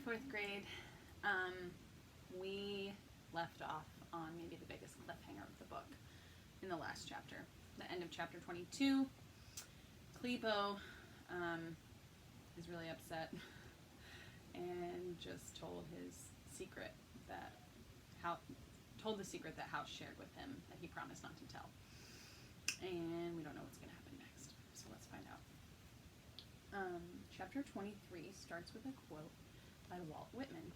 fourth grade. We left off on maybe the biggest cliffhanger of the book in the last chapter. The end of chapter 22. Klebo is really upset and just told his secret told the secret that House shared with him that he promised not to tell. And we don't know what's going to happen next, so let's find out. Chapter 23 starts with a quote by Walt Whitman.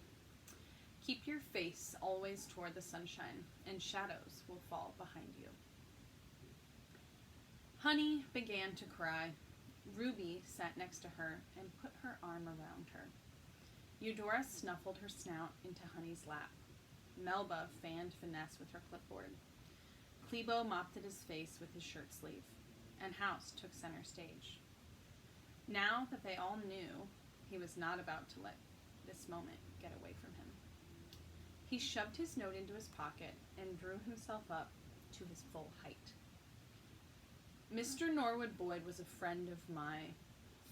Keep your face always toward the sunshine, and shadows will fall behind you. Honey began to cry. Ruby sat next to her and put her arm around her. Eudora snuffled her snout into Honey's lap. Melba fanned Finesse with her clipboard. Klebo mopped at his face with his shirt sleeve, and House took center stage. Now that they all knew, he was not about to let this moment get away from him. He shoved his note into his pocket and drew himself up to his full height. Mr. Norwood Boyd was a friend of my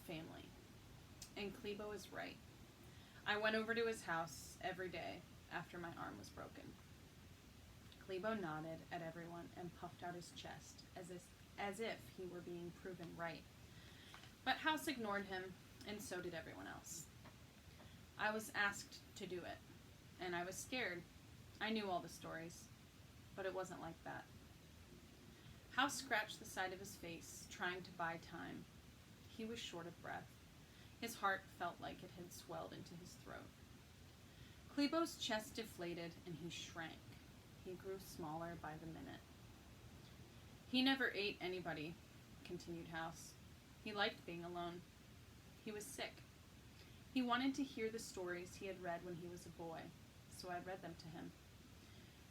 family, and Klebo is right. I went over to his house every day after my arm was broken. Klebo nodded at everyone and puffed out his chest as if he were being proven right. But House ignored him, and so did everyone else. I was asked to do it, and I was scared. I knew all the stories, but it wasn't like that. House scratched the side of his face, trying to buy time. He was short of breath. His heart felt like it had swelled into his throat. Klebo's chest deflated, and he shrank. He grew smaller by the minute. He never ate anybody, continued House. He liked being alone. He was sick. He wanted to hear the stories he had read when he was a boy, so I read them to him.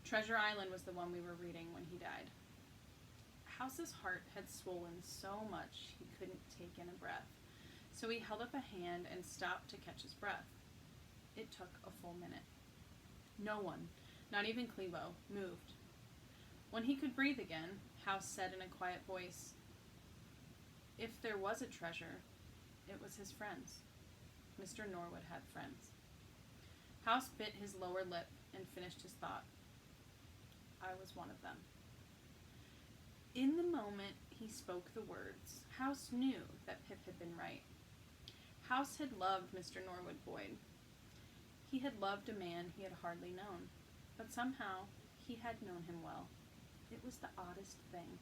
Treasure Island was the one we were reading when he died. House's heart had swollen so much he couldn't take in a breath, so he held up a hand and stopped to catch his breath. It took a full minute. No one, not even Klebo, moved. When he could breathe again, House said in a quiet voice, "If there was a treasure, it was his friends." Mr. Norwood had friends. House bit his lower lip and finished his thought. I was one of them. In the moment he spoke the words, House knew that Pip had been right. House had loved Mr. Norwood Boyd. He had loved a man he had hardly known, but somehow he had known him well. It was the oddest thing.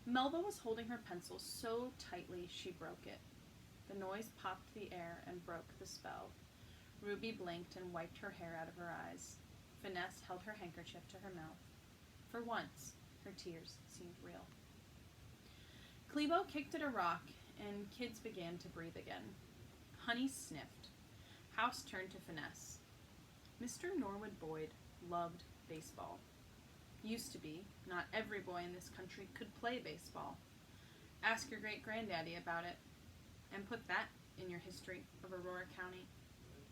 Melba was holding her pencil so tightly she broke it. The noise popped the air and broke the spell. Ruby blinked and wiped her hair out of her eyes. Finesse held her handkerchief to her mouth. For once, her tears seemed real. Klebo kicked at a rock, and kids began to breathe again. Honey sniffed. House turned to Finesse. Mr. Norwood Boyd loved baseball. Used to be. Not every boy in this country could play baseball. Ask your great-granddaddy about it, and put that in your history of Aurora County,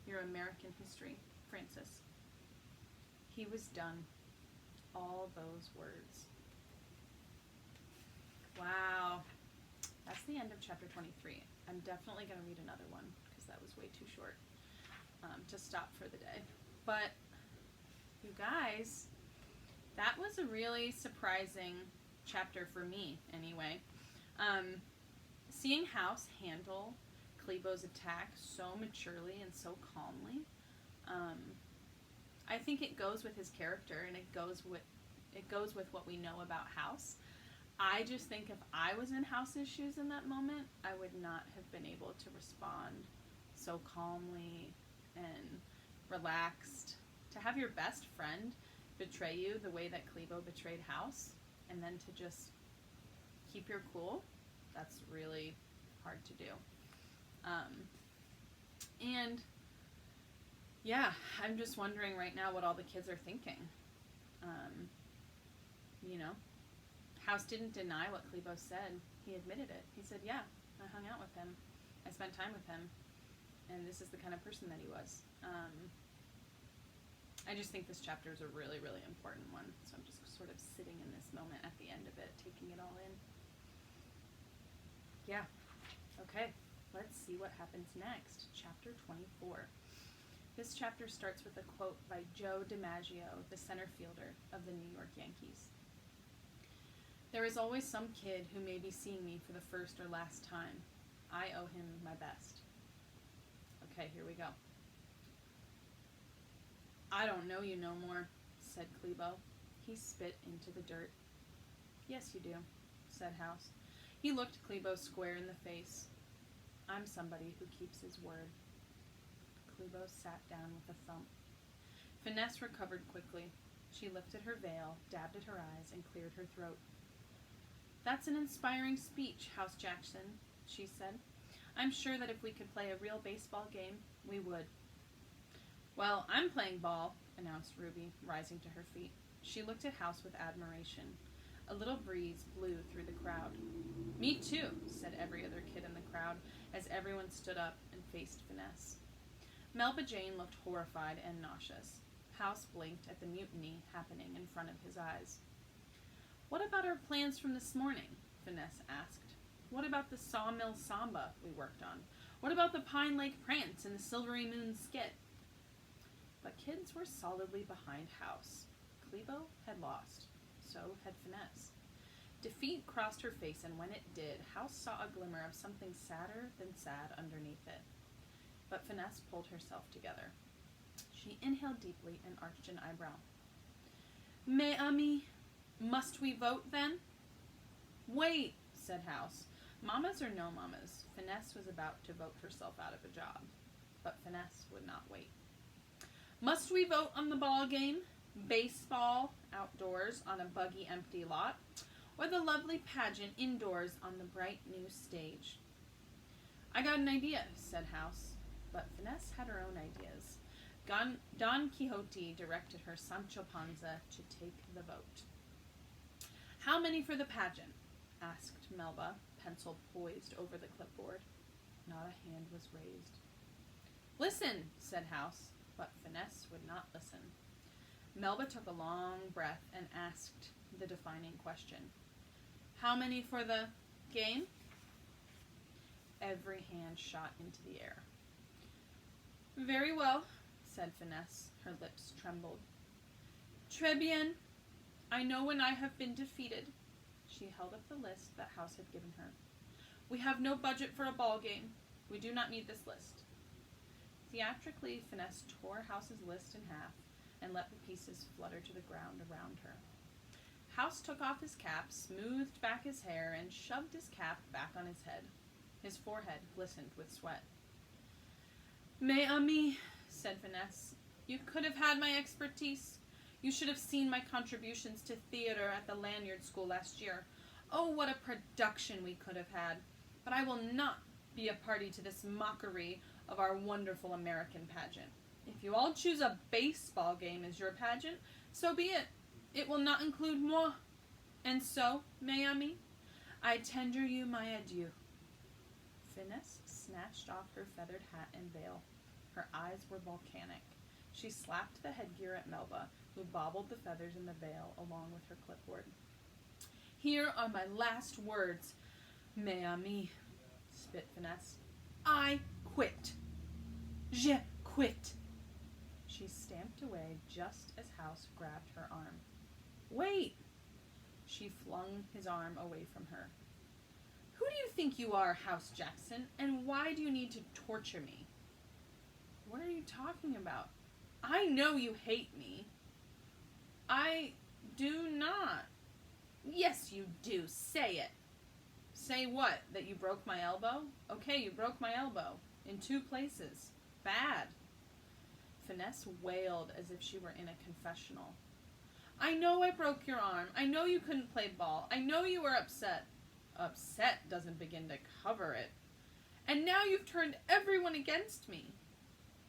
your American history, Francis. He was done. All those words. Wow. That's the end of chapter 23. I'm definitely going to read another one because that was way too short to stop for the day. But you guys, that was a really surprising chapter for me anyway. Seeing House handle Klebo's attack so maturely and so calmly, I think it goes with his character, and it goes with what we know about House. I just think if I was in House's shoes in that moment, I would not have been able to respond so calmly and relaxed. To have your best friend betray you the way that Klebo betrayed House, and then to just keep your cool, that's really hard to do. And yeah, I'm just wondering right now what all the kids are thinking. House didn't deny what Klebo said. He admitted it. He said, yeah, I hung out with him. I spent time with him. And this is the kind of person that he was. I just think this chapter is a really, really important one. So I'm just sort of sitting in this moment at the end of it, taking it all in. Yeah. Okay. Let's see what happens next. Chapter 24. This chapter starts with a quote by Joe DiMaggio, the center fielder of the New York Yankees. "There is always some kid who may be seeing me for the first or last time. I owe him my best." Okay, here we go. "I don't know you no more," said Klebo. He spit into the dirt. "Yes, you do," said House. He looked Klebo square in the face. "I'm somebody who keeps his word." Klebo sat down with a thump. Finesse recovered quickly. She lifted her veil, dabbed at her eyes, and cleared her throat. "That's an inspiring speech, House Jackson," she said. "I'm sure that if we could play a real baseball game, we would." "Well, I'm playing ball," announced Ruby, rising to her feet. She looked at House with admiration. A little breeze blew through the crowd. "Me too," said every other kid in the crowd, as everyone stood up and faced Finesse. Melba Jane looked horrified and nauseous. House blinked at the mutiny happening in front of his eyes. "What about our plans from this morning?" Finesse asked. "What about the Sawmill Samba we worked on? What about the Pine Lake Prance and the Silvery Moon Skit?" But kids were solidly behind House. Klebo had lost. So had Finesse. Defeat crossed her face, and when it did, House saw a glimmer of something sadder than sad underneath it. But Finesse pulled herself together. She inhaled deeply and arched an eyebrow. "Mais ami, must we vote then?" "Wait," said House. Mamas or no mamas, Finesse was about to vote herself out of a job. But Finesse would not wait. "Must we vote on the ball game? Baseball outdoors on a buggy empty lot? Or the lovely pageant indoors on the bright new stage?" "I got an idea," said House. But Finesse had her own ideas. Don Quixote directed her Sancho Panza to take the vote. "How many for the pageant?" asked Melba, pencil poised over the clipboard. Not a hand was raised. "Listen," said House, but Finesse would not listen. Melba took a long breath and asked the defining question. "How many for the game?" Every hand shot into the air. "Very well," said Finesse. Her lips trembled. "Très bien. I know when I have been defeated." She held up the list that House had given her. "We have no budget for a ball game. We do not need this list." Theatrically, Finesse tore House's list in half and let the pieces flutter to the ground around her. House took off his cap, smoothed back his hair, and shoved his cap back on his head. His forehead glistened with sweat. "Mais ami," said Finesse, "you could have had my expertise. You should have seen my contributions to theater at the Lanyard School last year. Oh, what a production we could have had. But I will not be a party to this mockery of our wonderful American pageant. If you all choose a baseball game as your pageant, so be it. It will not include moi. And so, mes amis, I tender you my adieu." Finesse snatched off her feathered hat and veil. Her eyes were volcanic. She slapped the headgear at Melba, who bobbled the feathers in the veil along with her clipboard. "Here are my last words, mes amis," spit Finesse. "I quit. Je quit." She stamped away just as House grabbed her arm. "Wait!" She flung his arm away from her. "Who do you think you are, House Jackson, and why do you need to torture me?" "What are you talking about?" "I know you hate me." "I do not." "Yes, you do. Say it." "Say what? That you broke my elbow?" "Okay, you broke my elbow. In 2 places. Bad." Finesse wailed as if she were in a confessional. "I know I broke your arm. I know you couldn't play ball. I know you were upset." "Upset doesn't begin to cover it." "And now you've turned everyone against me."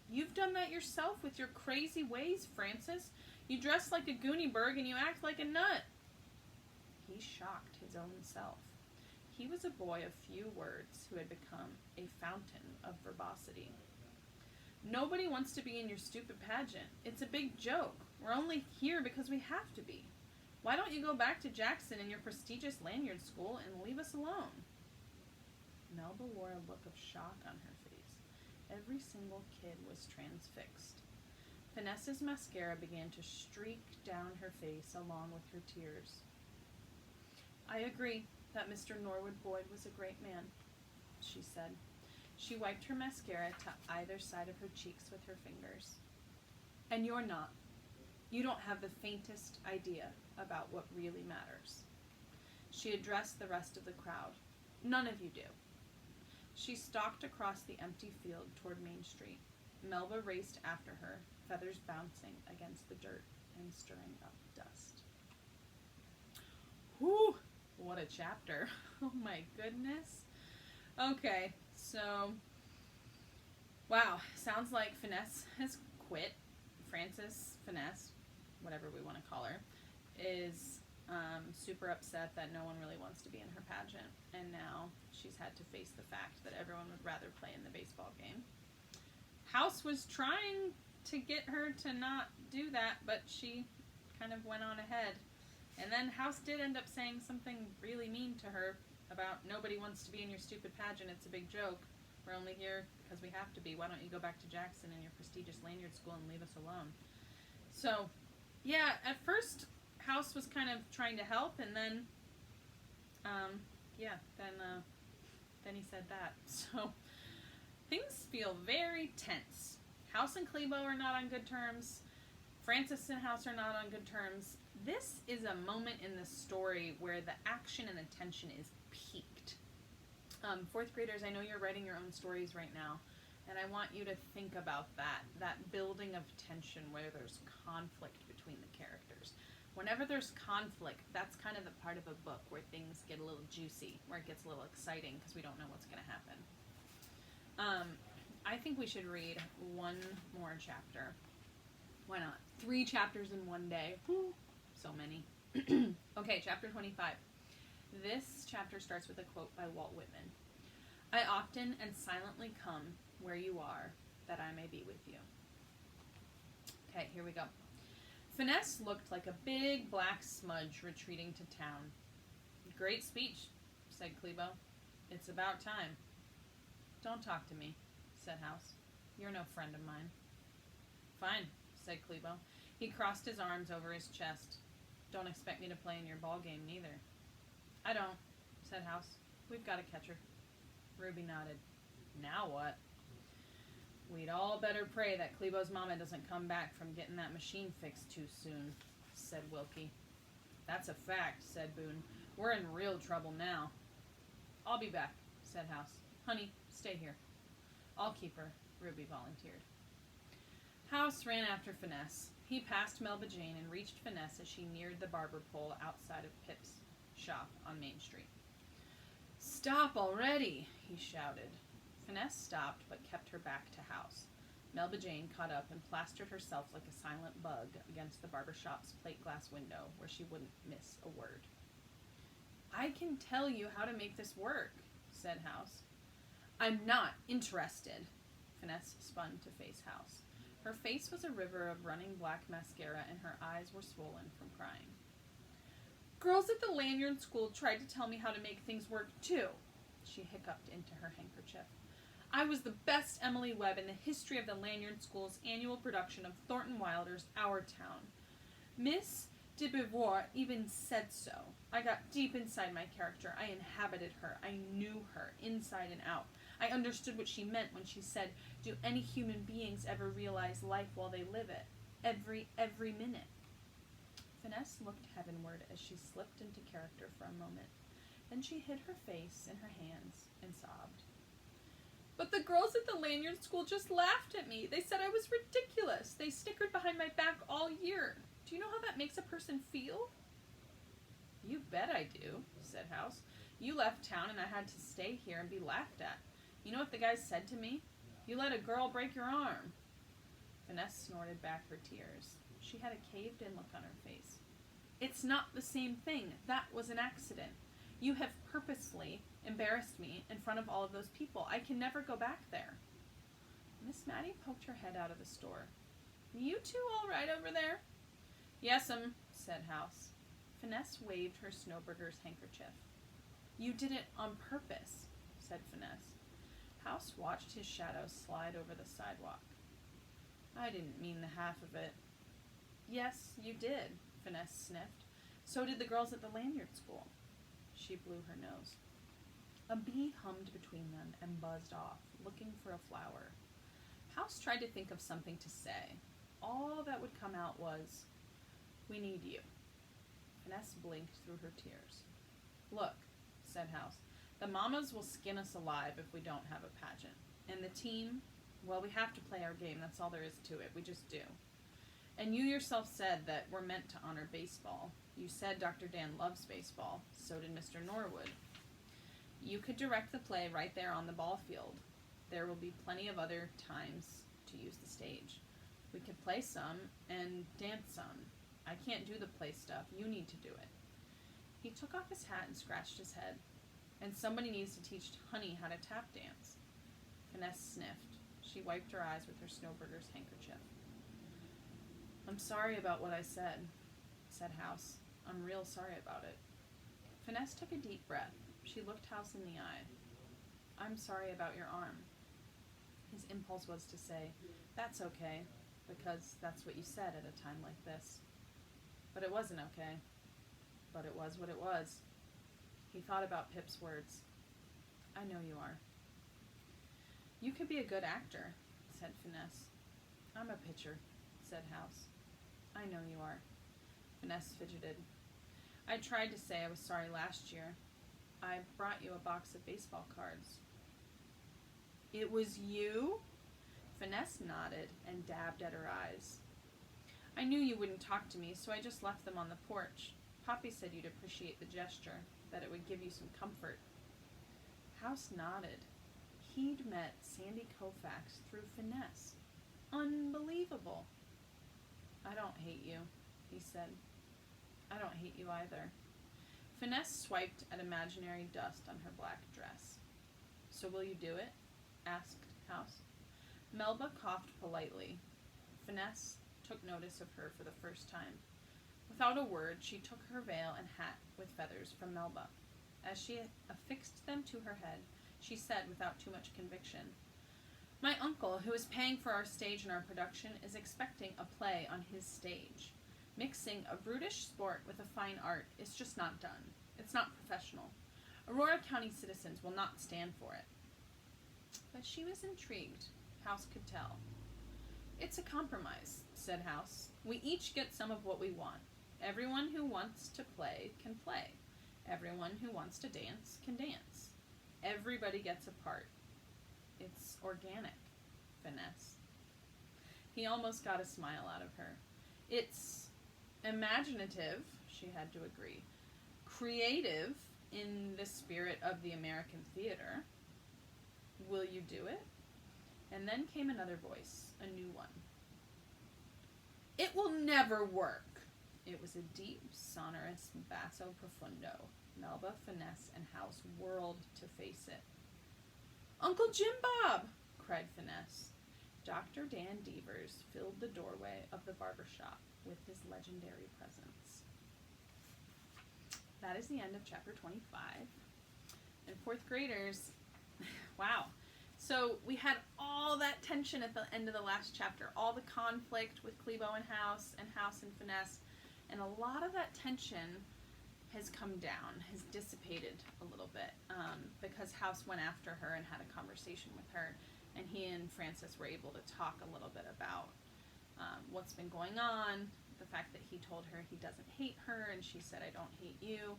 "You've done that yourself with your crazy ways, Francis. You dress like a Gooneyberg and you act like a nut." He shocked his own self. He was a boy of few words who had become a fountain of verbosity. "Nobody wants to be in your stupid pageant. It's a big joke. We're only here because we have to be. Why don't you go back to Jackson and your prestigious Lanyard School and leave us alone?" Melba wore a look of shock on her face. Every single kid was transfixed. Finenne's mascara began to streak down her face along with her tears. I agree that Mr. Norwood Boyd was a great man, she said. She wiped her mascara to either side of her cheeks with her fingers. And you're not. You don't have the faintest idea about what really matters. She addressed the rest of the crowd. None of you do. She stalked across the empty field toward Main Street. Melba raced after her, feathers bouncing against the dirt and stirring up dust. Whew! What a chapter. Oh my goodness. Okay, so, wow, sounds like Finesse has quit. Frances Finesse, whatever we want to call her, is super upset that no one really wants to be in her pageant, and now she's had to face the fact that everyone would rather play in the baseball game. House was trying to get her to not do that, but she kind of went on ahead. And then House did end up saying something really mean to her about nobody wants to be in your stupid pageant, it's a big joke. We're only here because we have to be. Why don't you go back to Jackson and your prestigious lanyard school and leave us alone? So, yeah, at first House was kind of trying to help, and then, then he said that. So, things feel very tense. House and Clebo are not on good terms. Frances and House are not on good terms. This is a moment in the story where the action and the tension is peaked. Fourth graders, I know you're writing your own stories right now, and I want you to think about that building of tension where there's conflict between the characters. Whenever there's conflict, that's kind of the part of a book where things get a little juicy, where it gets a little exciting because we don't know what's going to happen. I think we should read one more chapter. Why not? 3 chapters in one day. Whew, so many. Okay, chapter 25. This chapter starts with a quote by Walt Whitman. I often and silently come where you are, that I may be with you. Okay, here we go. Finesse looked like a big black smudge retreating to town. Great speech, said Clebo. It's about time. Don't talk to me, said House. You're no friend of mine. Fine, said Clebo. He crossed his arms over his chest. Don't expect me to play in your ball game, neither. I don't, said House. We've got a catcher. Ruby nodded. Now what? We'd all better pray that Clebo's mama doesn't come back from getting that machine fixed too soon, said Wilkie. That's a fact, said Boone. We're in real trouble now. I'll be back, said House. Honey, stay here. I'll keep her, Ruby volunteered. House ran after Finesse. He passed Melba Jane and reached Finesse as she neared the barber pole outside of Pip's shop on Main Street. Stop already, he shouted. Finesse stopped but kept her back to House. Melba Jane caught up and plastered herself like a silent bug against the barber shop's plate glass window where she wouldn't miss a word. I can tell you how to make this work, said House. I'm not interested. Finesse spun to face House. Her face was a river of running black mascara and her eyes were swollen from crying. Girls at the Lanyard School tried to tell me how to make things work too, she hiccuped into her handkerchief. I was the best Emily Webb in the history of the Lanyard School's annual production of Thornton Wilder's Our Town. Miss de Beauvoir even said so. I got deep inside my character. I inhabited her. I knew her, inside and out. I understood what she meant when she said, do any human beings ever realize life while they live it? Every minute. Finesse looked heavenward as she slipped into character for a moment. Then she hid her face in her hands and sobbed. But the girls at the Lanyard School just laughed at me. They said I was ridiculous. They snickered behind my back all year. Do you know how that makes a person feel? You bet I do, said House. You left town and I had to stay here and be laughed at. You know what the guys said to me? You let a girl break your arm. Finesse snorted back her tears. She had a caved-in look on her face. It's not the same thing. That was an accident. You have purposely embarrassed me in front of all of those people. I can never go back there. Miss Mattie poked her head out of the store. You two all right over there? Yes'm, said House. Finesse waved her Snowburger's handkerchief. You did it on purpose, said Finesse. House watched his shadow slide over the sidewalk. I didn't mean the half of it. Yes, you did, Finesse sniffed. So did the girls at the lanyard school. She blew her nose. A bee hummed between them and buzzed off, looking for a flower. House tried to think of something to say. All that would come out was, we need you. Finesse blinked through her tears. Look, said House, the mamas will skin us alive if we don't have a pageant. And the team, well, we have to play our game. That's all there is to it. We just do. And you yourself said that we're meant to honor baseball. You said Dr. Dan loves baseball. So did Mr. Norwood. You could direct the play right there on the ball field. There will be plenty of other times to use the stage. We could play some and dance some. I can't do the play stuff. You need to do it. He took off his hat and scratched his head. And somebody needs to teach Honey how to tap dance. Finesse sniffed. She wiped her eyes with her Snowburger's handkerchief. I'm sorry about what I said House. I'm real sorry about it. Finesse took a deep breath. She looked House in the eye. I'm sorry about your arm. His impulse was to say, that's okay, because that's what you said at a time like this. But it wasn't okay. But it was what it was. He thought about Pip's words. I know you are. You could be a good actor, said Finesse. I'm a pitcher, said House. I know you are. Finesse fidgeted. I tried to say I was sorry last year. I brought you a box of baseball cards. It was you? Finesse nodded and dabbed at her eyes. I knew you wouldn't talk to me, so I just left them on the porch. Poppy said you'd appreciate the gesture, that it would give you some comfort. House nodded. He'd met Sandy Koufax through Finesse. Unbelievable. I don't hate you, he said. I don't hate you either. Finesse swiped at imaginary dust on her black dress. So will you do it? Asked House. Melba coughed politely. Finesse took notice of her for the first time. Without a word, she took her veil and hat with feathers from Melba. As she affixed them to her head, she said without too much conviction, My uncle, who is paying for our stage and our production, is expecting a play on his stage. Mixing a brutish sport with a fine art is just not done. It's not professional. Aurora County citizens will not stand for it. But she was intrigued. House could tell. It's a compromise, said House. We each get some of what we want. Everyone who wants to play can play. Everyone who wants to dance can dance. Everybody gets a part. It's organic, Finesse. He almost got a smile out of her. It's imaginative, she had to agree. Creative in the spirit of the American theater. Will you do it? And then came another voice, a new one. It will never work. It was a deep, sonorous basso profundo. Melba, Finesse, and House whirled to face it. Uncle Jim Bob, cried Finesse. Dr. Dan Devers filled the doorway of the barber shop with his legendary presence. That is the end of chapter 25. And fourth graders, wow. So we had all that tension at the end of the last chapter, all the conflict with Clebo and House and Finesse, and a lot of that tension has come down, has dissipated a little bit, because House went after her and had a conversation with her, and he and Frances were able to talk a little bit about what's been going on, the fact that he told her he doesn't hate her, and she said, I don't hate you.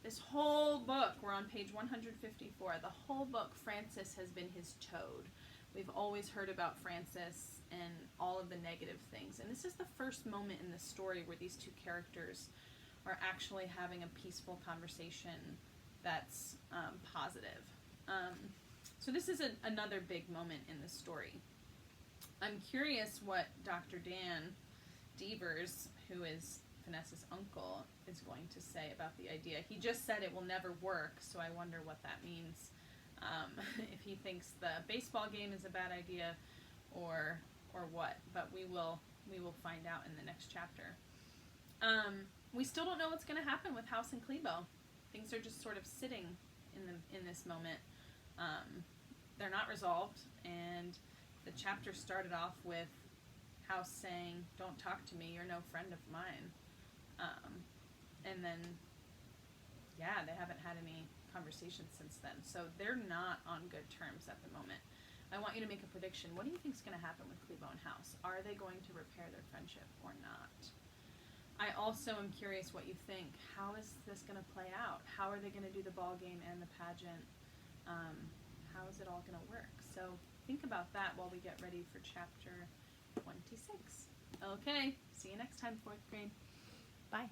This whole book, we're on page 154, the whole book, Frances has been his toad. We've always heard about Frances and all of the negative things, and this is the first moment in the story where these two characters are actually having a peaceful conversation that's positive. So this is another big moment in the story. I'm curious what Dr. Dan Devers, who is Finesse's uncle, is going to say about the idea. He just said it will never work, so I wonder what that means. If he thinks the baseball game is a bad idea or what, but we will find out in the next chapter. We still don't know what's going to happen with House and Clebo. Things are just sort of sitting in this moment. they're not resolved, and the chapter started off with House saying, "Don't talk to me, you're no friend of mine." And then, yeah, they haven't had any conversations since then. So they're not on good terms at the moment. I want you to make a prediction. What do you think is going to happen with Cleo and House? Are they going to repair their friendship or not? I also am curious what you think. How is this going to play out? How are they going to do the ball game and the pageant? How is it all going to work? So think about that while we get ready for chapter 26. Okay, see you next time, 4th grade. Bye.